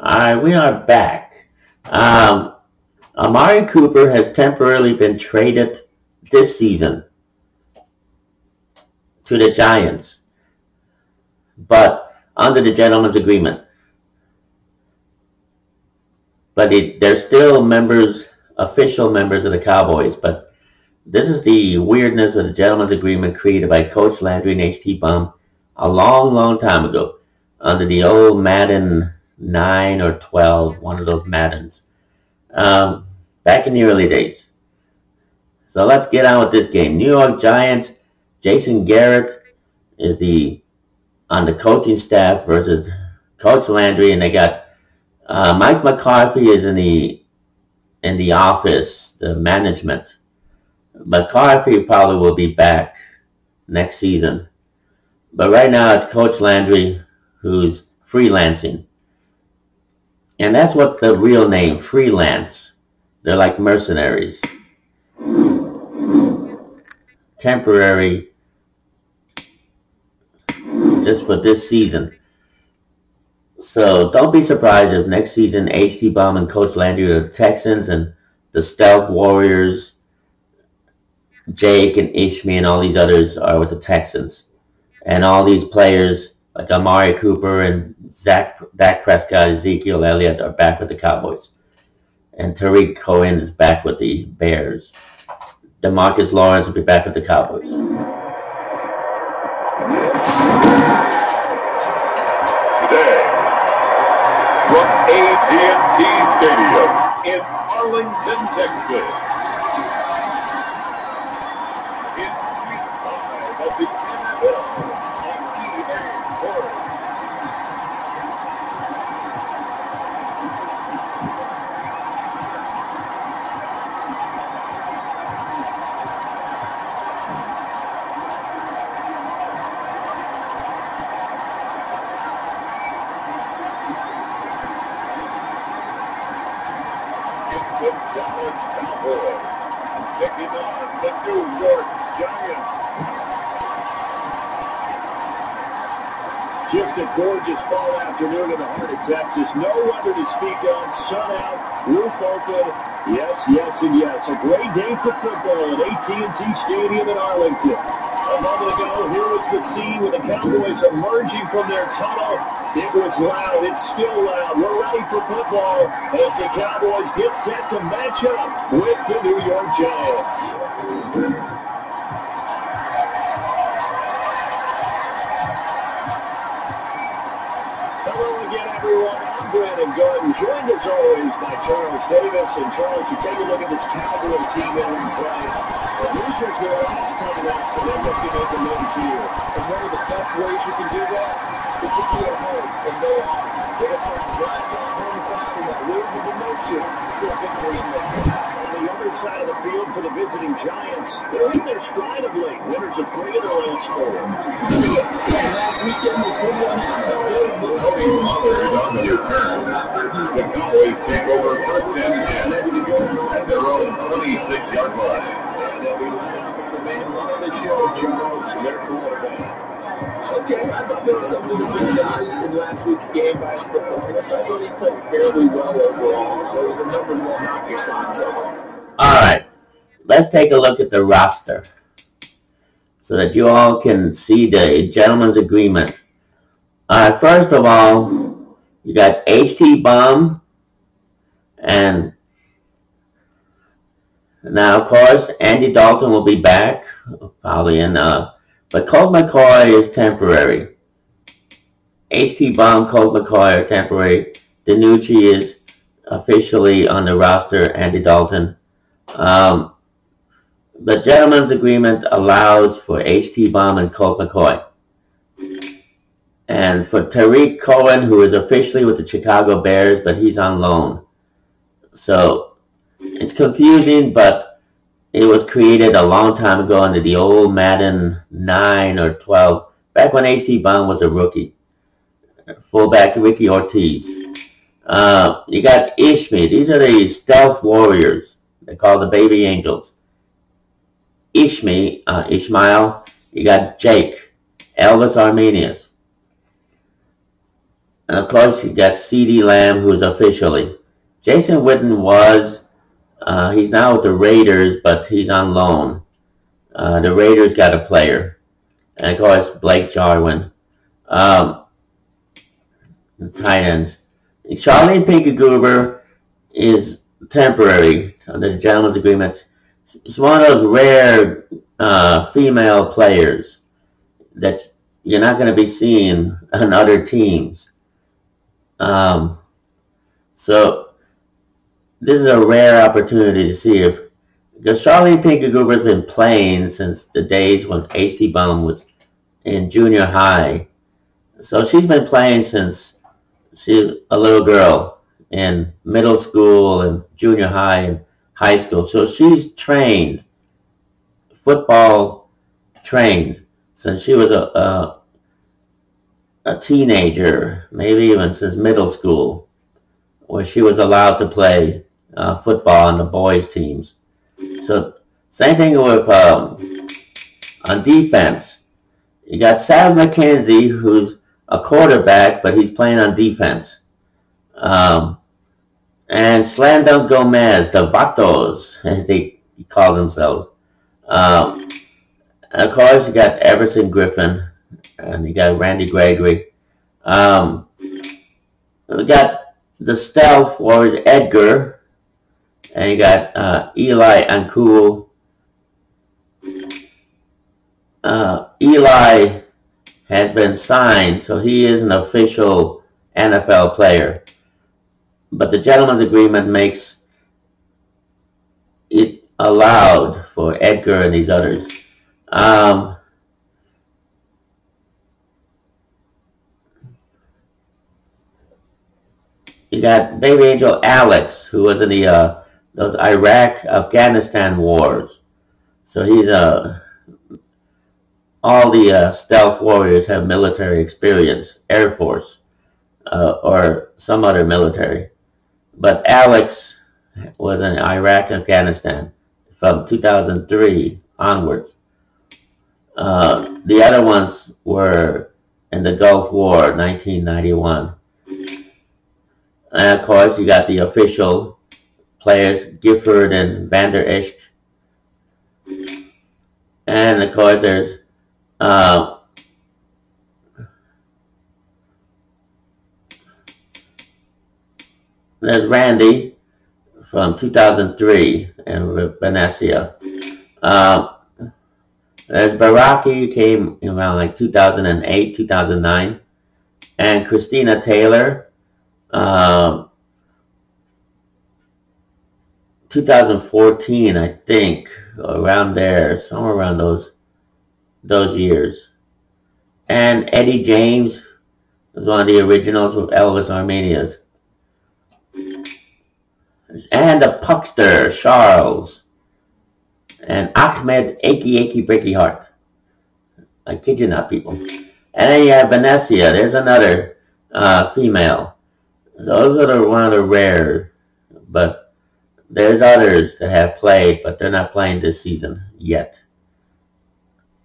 Alright, we are back. Amari Cooper has temporarily been traded this season to the Giants, but under the gentleman's agreement. But they're still official members of the Cowboys, but this is the weirdness of the gentleman's agreement created by Coach Landry and H.T. Bum a long, long time ago under the old Madden 9 or 12, one of those Maddens, back in the early days. So let's get on with this game. New York Giants, Jason Garrett is on the coaching staff versus Coach Landry, and they got Mike McCarthy is in the office, the management. McCarthy probably will be back next season. But right now it's Coach Landry who's freelancing. And that's what's the real name, freelance. They're like mercenaries. Temporary, just for this season. So don't be surprised if next season H.T. Bum and Coach Landry are the Texans and the Stealth Warriors, Jake and Ishmi and all these others are with the Texans. And all these players like Amari Cooper and Dak Prescott, Ezekiel Elliott are back with the Cowboys. And Tariq Cohen is back with the Bears. DeMarcus Lawrence will be back with the Cowboys. Today, from AT&T Stadium in Arlington, Texas, it's Week 5 of the NFL on EA Sports. The Dallas Cowboys taking on the New York Giants. Just a gorgeous fall afternoon in the heart of Texas. No weather to speak of. Sun out, roof open. Yes, yes, and yes. A great day for football at AT&T Stadium in Arlington. A moment ago, here was the scene with the Cowboys emerging from their tunnel. It was loud. It's still loud. We're ready for football as the Cowboys get set to match up with the New York Giants. Hello again, everyone. I'm Brandon Gordon, joined as always by Charles Davis. And Charles, you take a look at this Cowboy team that we play. The losers their last time out, so they're looking at the moves here. And one of the best ways you can do that is to be at home and go on. They're going to try to drive that home crowd and that wave of emotion to a victory in this one. On the other side of the field for the visiting Giants, they're in their stride of late. Winners of 3 of their last 4. Last weekend, they put on the Cowboys take over first and 10 at their own 26-yard line. And they'll be lined up on the main line of the show, Charles, their quarterback. Okay, I thought there was something to be done in last week's game by his performance. I thought he played fairly well overall, though the numbers won't knock your socks off. Alright, let's take a look at the roster so that you all can see the gentleman's agreement. First of all, you got H.T. Bum, and now, of course, Andy Dalton will be back, probably, but Colt McCoy is temporary. H.T. Bum, Colt McCoy are temporary. DiNucci is officially on the roster, Andy Dalton. The gentleman's agreement allows for H.T. Bum and Colt McCoy. And for Tariq Cohen, who is officially with the Chicago Bears, but he's on loan. So it's confusing, but it was created a long time ago under the old Madden 9 or 12, back when H.T. Bum was a rookie. Fullback Ricky Ortiz. You got Ishmi. These are the Stealth Warriors. They're called the Baby Angels. Ishmael. You got Jake. Elvis Arminius. And of course, you got CeeDee Lamb, who's officially. Jason Witten was, he's now with the Raiders, but he's on loan. The Raiders got a player. And of course, Blake Jarwin. The tight ends. Charlene Pinky-Gruber is temporary under the gentleman's agreement. She's one of those rare female players that you're not going to be seeing on other teams. So this is a rare opportunity to see if, because Charlene Pinky-Gruber has been playing since the days when H.T. Bum was in junior high. So she's been playing since she was a little girl in middle school and junior high and high school. So she's trained, football trained, since she was a teenager, maybe even since middle school, where she was allowed to play football on the boys' teams. So same thing with on defense. You got Sam McKenzie, who's a quarterback, but he's playing on defense. And Slam Dunk Gomez, the Vatos, as they call themselves. And of course, you got Everson Griffin, and you got Randy Gregory. We got the Stealth Warriors, Edgar, and you got Eli Ancool. Eli has been signed, so he is an official NFL player. But the gentleman's agreement makes it allowed for Edgar and these others. You got Baby Angel Alex, who was in the those Iraq-Afghanistan wars. So he's all the stealth warriors have military experience, Air Force, or some other military. But Alex was in Iraq, Afghanistan from 2003 onwards. The other ones were in the Gulf War, 1991. And of course, you got the official players, Gifford and Van der Esch. And of course, there's Randy from 2003 and Venetia. There's Baraki, who came around like 2008, 2009. And Christina Taylor, 2014, I think, around there, somewhere around those years. And Eddie James was one of the originals with Elvis Armenias. And the Puckster, Charles. And Ahmed Achy Breaky Heart. I kid you not, people. And then you have Venetia. There's another female. Those are one of the rare. But there's others that have played, but they're not playing this season yet.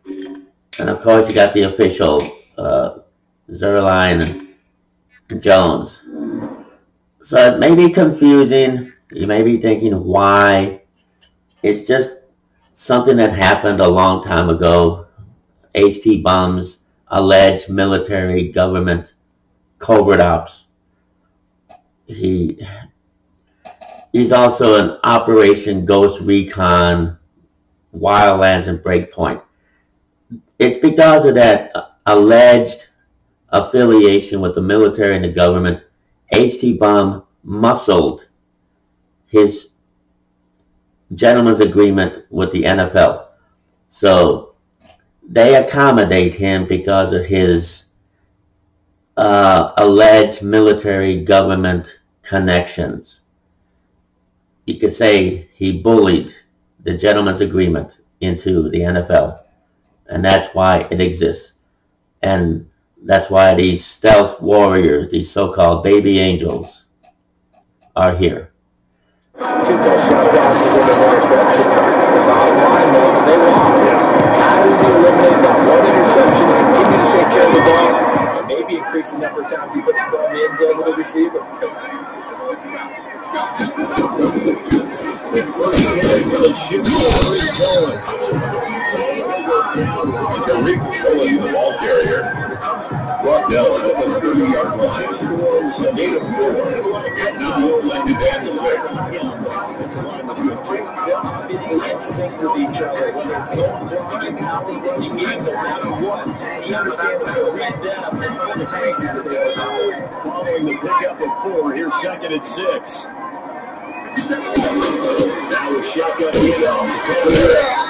And of course, you got the official Zerline and Jones. So it may be confusing. You may be thinking, why? It's just something that happened a long time ago. H.T. Bum's alleged military government covert ops. He's also an Operation Ghost Recon, Wildlands, and Breakpoint. It's because of that alleged affiliation with the military and the government. H.T. Bum muscled his gentleman's agreement with the NFL. So they accommodate him because of his alleged military government connections. You could say he bullied the gentleman's agreement into the NFL. And that's why it exists. And that's why these stealth warriors, these so-called baby angels, are here. Two touchdown passes and an interception. The bottom line, though, they lost. How does he eliminate that one interception and continue to take care of the ball? maybe increase the number of times he puts the ball in the end zone with the receiver. The ball carrier. Brought down at 30 yards line. 2 scores, a gain of 4. It's now second and 6. It's a line between two. They'll obviously in sync with each other, whether it's zone blocking, how they running game, no matter what. He understands how to read them and find the creases that they are. Following the pickup of 4, here's second and 6. Now with shotgun again off to Canada.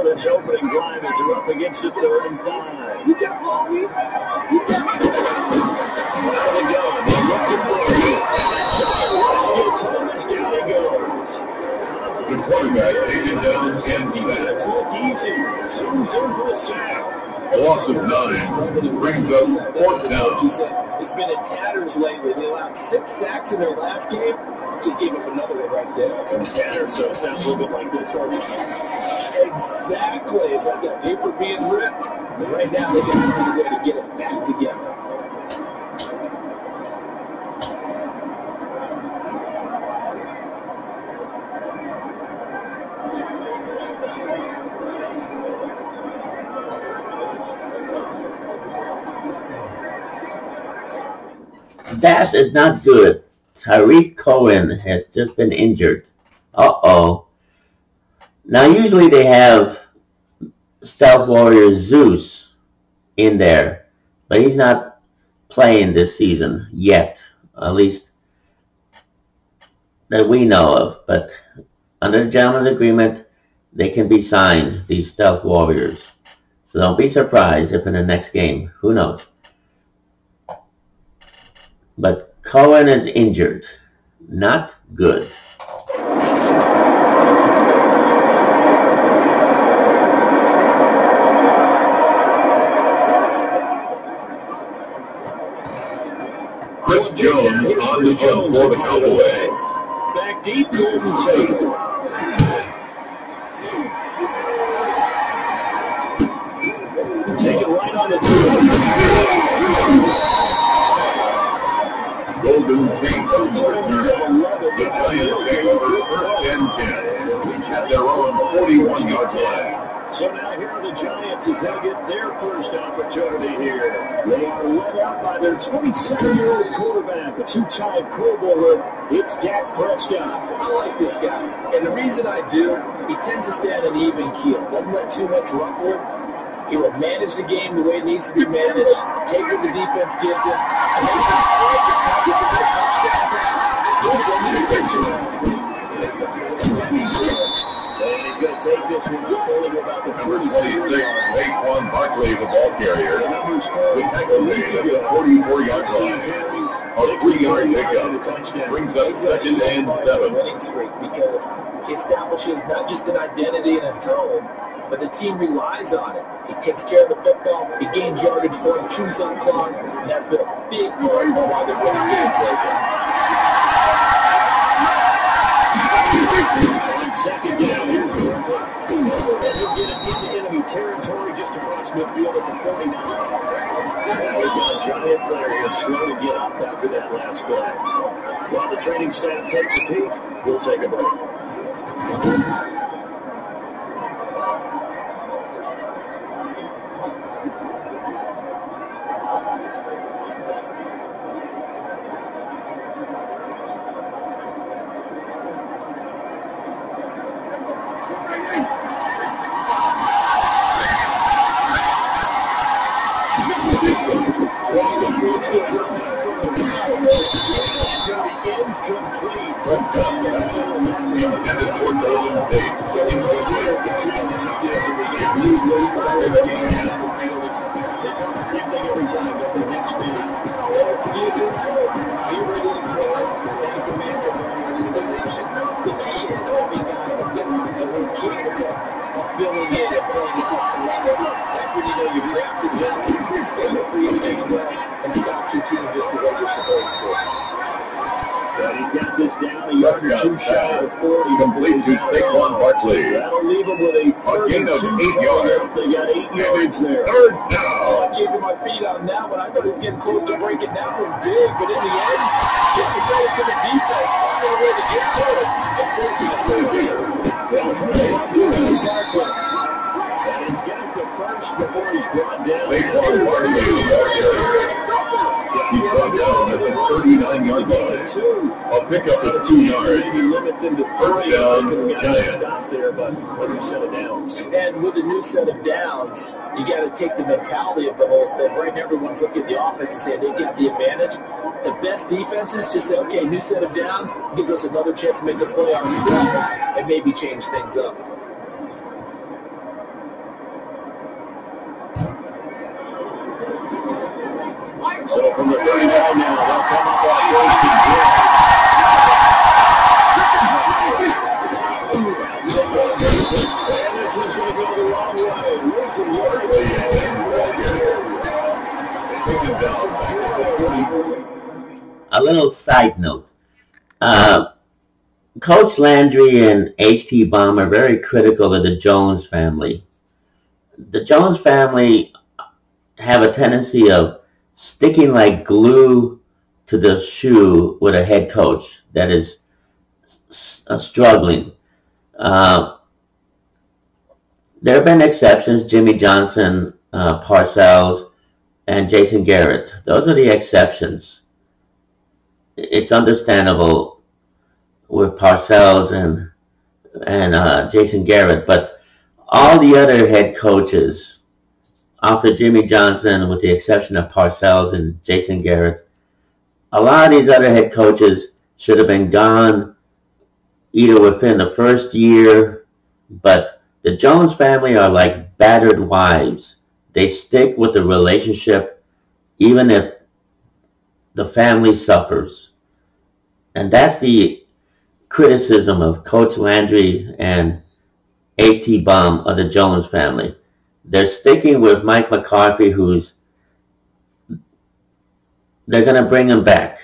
This opening drive as they're up against a 3rd and 5. You got Bobby. You got the gun. They're looking for gets home as down he goes. The quarterback takes it down and sacks. Look easy. Zooms in for a sack. A loss of 9 brings up 4th down. It's been in tatters lately. They allowed 6 sacks in their last game. Just gave up another one right there. And tatters, so it sounds a little bit like this one. Exactly. It's like that paper being ripped. But right now, they got to find a way to get it back together. That is not good. Tariq Cohen has just been injured. Uh-oh. Now, usually they have Stealth Warrior Zeus in there, but he's not playing this season yet, at least that we know of. But under the gentleman's agreement, they can be signed, these Stealth Warriors. So don't be surprised if in the next game, who knows. But Cohen is injured. Not good. Chris Jones on the jump for the Cowboys. Back deep, Golden Tate. Take it right on the field. Golden Tate to return. The Giants take over 1st and 10 at their own 41-yard line. So now here are the Giants as they get their first opportunity here. They are led out by their 27-year-old quarterback, a 2-time Pro Bowler. It's Dak Prescott. I like this guy. And the reason I do, he tends to stay on an even keel. Doesn't let too much ruffle him. He will manage the game the way it needs to be managed, take what the defense gives him, and then he can strike it top with a good touchdown pass. He's an interception last week. And he's going to take this one up only about the 36. Saquon Barkley, the ball carrier. The numbers with tackle lead at the 44-yard line. A 3-yard pickup brings up 2nd and 7. Winning streak because he establishes not just an identity and a tone, but the team relies on it. He takes care of the football, he gains yardage for him, chews on the clock, and that's been a big part of why they're winning games lately. On 2nd down, here's the run. And he'll get it into enemy territory just across midfield at the 49. The Giant player here slow to get up after that last play. While the training staff takes a peek, we'll take a break. Filling in and playing the level. That's when you know you're drafted well. You're staying free agents well. got this down. He wasn't too shy of 40. Complete to Saquon Barkley. That'll leave him with a third gain of and 8 2 yards. They got 8 yards there. Third Oh, down. I gave him my feet on that one. I thought he was getting close to breaking down with big, but in the end, just to go to the defense, finding a way to get to it. That was really Barkley. And he's got the first before he's brought down. Saquon Barkley. He's brought down at the 39-yard line. I'll pick up at 2 yards. First down, Giants. Stop there, but a new set of downs. And with a new set of downs, you got to take the mentality of the whole thing. Right now, everyone's looking at the offense and saying they get the advantage. The best defenses just say, okay, new set of downs gives us another chance to make the play ourselves and maybe change things up. So from the 39 now, they'll come up on first and 10. And this one's going to go the wrong way. Losing A little side note. Coach Landry and H.T. Baum are very critical of the Jones family. The Jones family have a tendency of sticking like glue to the shoe with a head coach that is struggling. There have been exceptions, Jimmy Johnson, Parcells, and Jason Garrett. Those are the exceptions. It's understandable with Parcells and Jason Garrett, but all the other head coaches, after Jimmy Johnson, with the exception of Parcells and Jason Garrett, a lot of these other head coaches should have been gone either within the first year, but the Jones family are like battered wives. They stick with the relationship even if the family suffers. And that's the criticism of Coach Landry and H.T. Baum of the Jones family. They're sticking with Mike McCarthy, they're going to bring him back.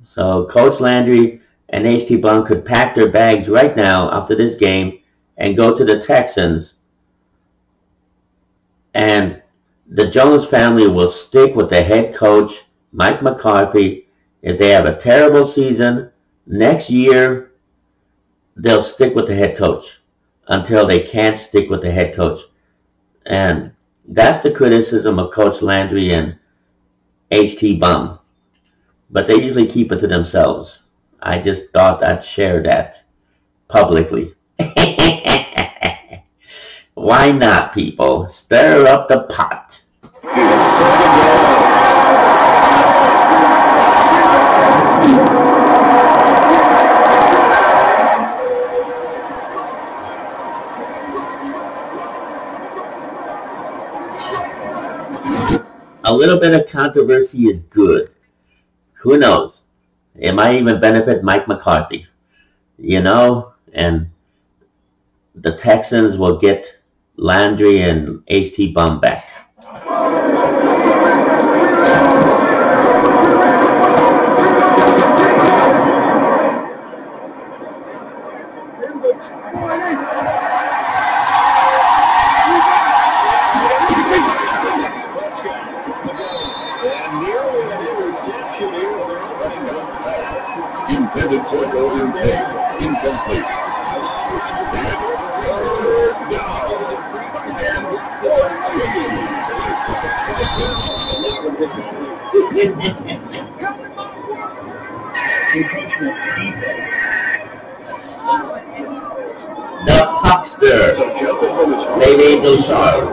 So Coach Landry and H.T. Baum could pack their bags right now after this game and go to the Texans. And the Jones family will stick with the head coach, Mike McCarthy. If they have a terrible season, next year they'll stick with the head coach until they can't stick with the head coach. And that's the criticism of Coach Landry and H.T. Baum. But they usually keep it to themselves. I just thought I'd share that publicly. Why not, people? Stir up the pot. A little bit of controversy is good. Who knows? It might even benefit Mike McCarthy. You know, and the Texans will get Landry and H.T. Baum back. Intended for golden take. Incomplete. The Huckster. They made those shots.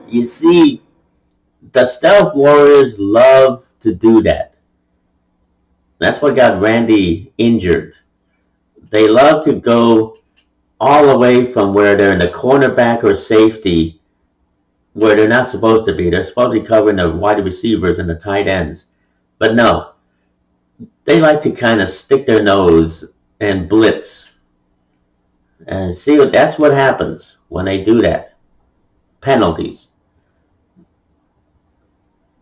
You see, the Stealth Warriors love to do that. That's what got Randy injured. They love to go all the way from where they're in the cornerback or safety, where they're not supposed to be. They're supposed to be covering the wide receivers and the tight ends. But no, they like to kind of stick their nose and blitz. And see, that's what happens when they do that. Penalties.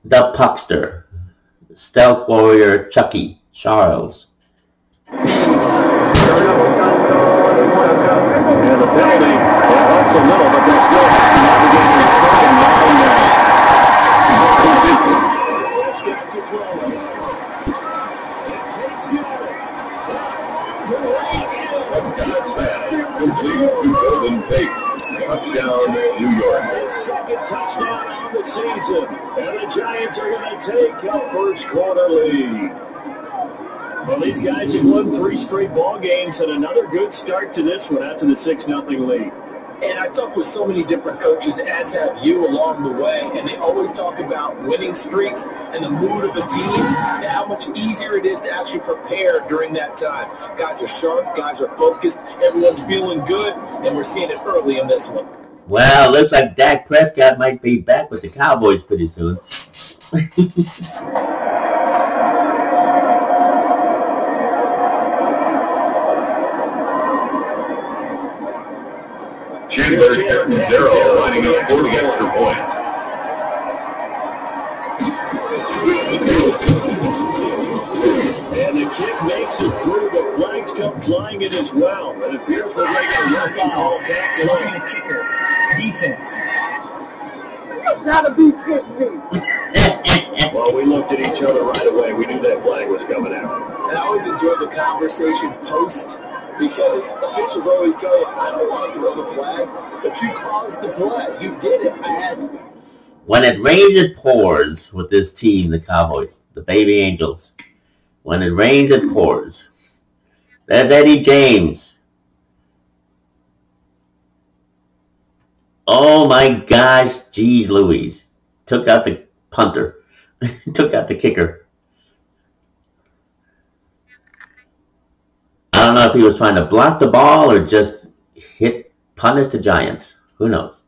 the Puckster, Stealth Warrior Chucky Charles. And the penalty, it hurts a little, but they're still navigating the third and 9 now. Prescott to throw it. It takes Garrett. Complete to Golden Tate. Touchdown, New York. His second touchdown on the season. And the Giants are going to take a first quarter lead. Well, these guys have won 3 straight ball games and another good start to this one after the 6-0 lead. And I've talked with so many different coaches, as have you, along the way, and they always talk about winning streaks and the mood of the team and how much easier it is to actually prepare during that time. Guys are sharp, guys are focused, everyone's feeling good, and we're seeing it early in this one. Well, looks like Dak Prescott might be back with the Cowboys pretty soon. Chandler and Narro lining up for the extra point. And the kick makes it through. The flags come flying in as well. It appears we're going to get a roughing call tacked along. Kicker, defense. You gotta be kidding me. Well, we looked at each other right away. We knew that flag was coming out. And I always enjoy the conversation post, because officials always tell you, I don't want to throw the flag, but you caused the play. You did it. I had to. When it rains, it pours with this team, the Cowboys, the Baby Angels. When it rains, it pours. There's Eddie James. Oh my gosh, geez Louise. Took out the punter. Took out the kicker. I don't know if he was trying to block the ball or just punish the Giants. Who knows?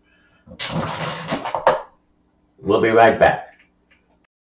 We'll be right back.